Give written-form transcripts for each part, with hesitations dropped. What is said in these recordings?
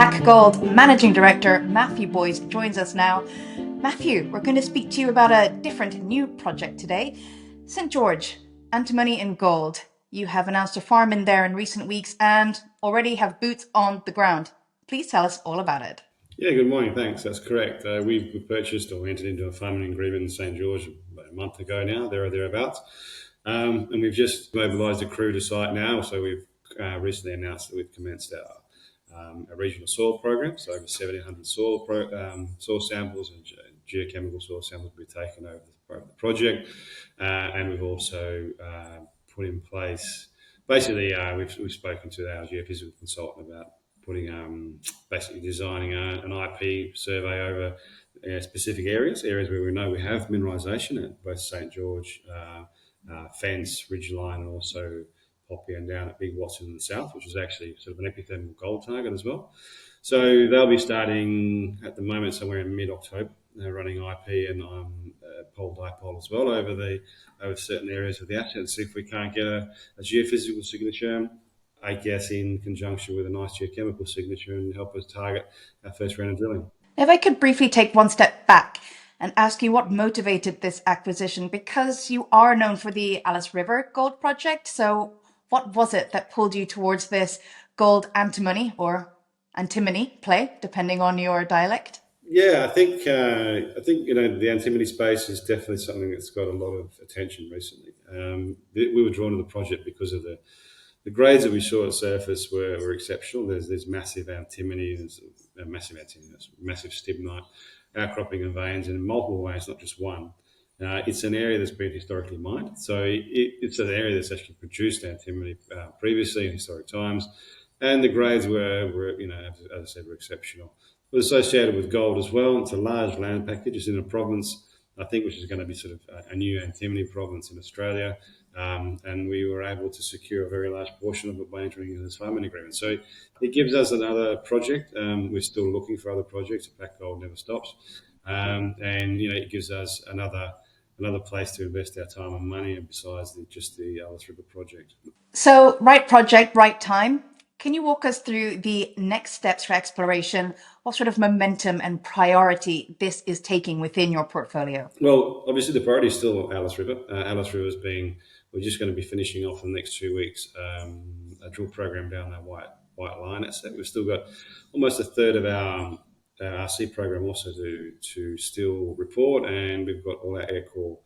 Pacgold Managing Director Matthew Boyce joins us now. Matthew, we're going to speak to you about a different new project today. St George, antimony and gold. You have announced a farm in there in recent weeks and already have boots on the ground. Please tell us all about it. Yeah, good morning. Thanks. That's correct. We purchased or entered into a farming agreement in St George about a month ago now, there or thereabouts. And we've just mobilised a crew to site now. So we've recently announced that we've commenced our regional soil program. So over 1,700 soil samples and geochemical soil samples will be taken over the project. And we've also put in place, basically, we've spoken to our geophysical consultant about basically designing an IP survey over specific areas where we know we have mineralisation at both St George, Fence, Ridgeline, and also Poppy and down at Big Watson in the south, which is actually sort of an epithermal gold target as well. So they'll be starting at the moment somewhere in mid-October. They're running IP and pole dipole as well over certain areas of the asset and see if we can't get a geophysical signature, I guess, in conjunction with a nice geochemical signature and help us target our first round of drilling. If I could briefly take one step back and ask you what motivated this acquisition, because you are known for the Alice River Gold Project. So what was it that pulled you towards this gold antimony or antimony play, depending on your dialect? Yeah, I think the antimony space is definitely something that's got a lot of attention recently. We were drawn to the project because of the grades that we saw at surface were exceptional. There's massive antimony, massive stibnite outcropping of veins in multiple ways, not just one. It's an area that's been historically mined, so it's an area that's actually produced antimony previously in historic times, and the grades were as I said, were exceptional. It was associated with gold as well. It's a large land package. It's in a province, I think, which is going to be sort of a new antimony province in Australia. And we were able to secure a very large portion of it by entering into this farming agreement. So it gives us another project. We're still looking for other projects. Pacgold never stops. And it gives us another place to invest our time and money, and besides just the Alice River project. So right project, right time. Can you walk us through the next steps for exploration? What sort of momentum and priority this is taking within your portfolio? Well, obviously the priority is still Alice River. Alice River we're just going to be finishing off in the next 2 weeks a drill program down that white line asset. We've still got almost a third of our RC program also to still report, and we've got all our air core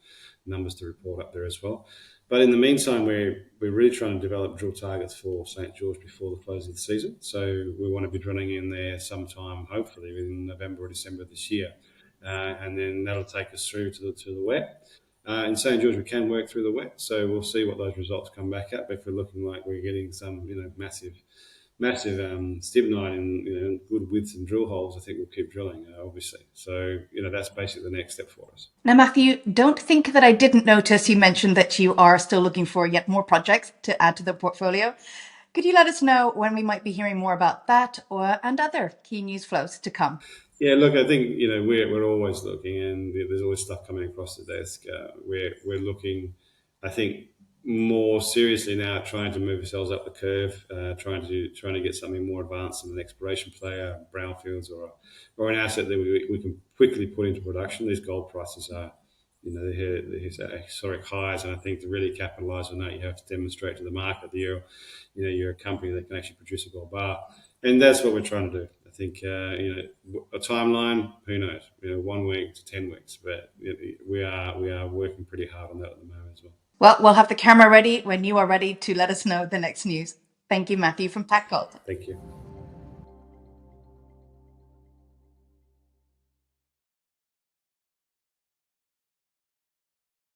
numbers to report up there as well. But in the meantime, we're really trying to develop drill targets for St George before the close of the season. So we want to be drilling in there sometime, hopefully within November or December this year, and then that'll take us through to the wet. In St George, we can work through the wet, so we'll see what those results come back at. But if we're looking like we're getting some, massive stibnite and good widths and drill holes, I think we'll keep drilling, obviously. So, that's basically the next step for us. Now, Matthew, don't think that I didn't notice you mentioned that you are still looking for yet more projects to add to the portfolio. Could you let us know when we might be hearing more about that and other key news flows to come? Yeah, look, I think, we're always looking, and there's always stuff coming across the desk. We're looking, I think, more seriously now at trying to move ourselves up the curve, trying to get something more advanced in an exploration player, brownfields, or an asset that we can quickly put into production. These gold prices are, they're historic highs, and I think to really capitalise on that, you have to demonstrate to the market that you're a company that can actually produce a gold bar, and that's what we're trying to do. I think a timeline, who knows? 1 week to 10 weeks, but we are working pretty hard on that at the moment as well. Well, we'll have the camera ready when you are ready to let us know the next news. Thank you, Matthew from Pacgold. Thank you.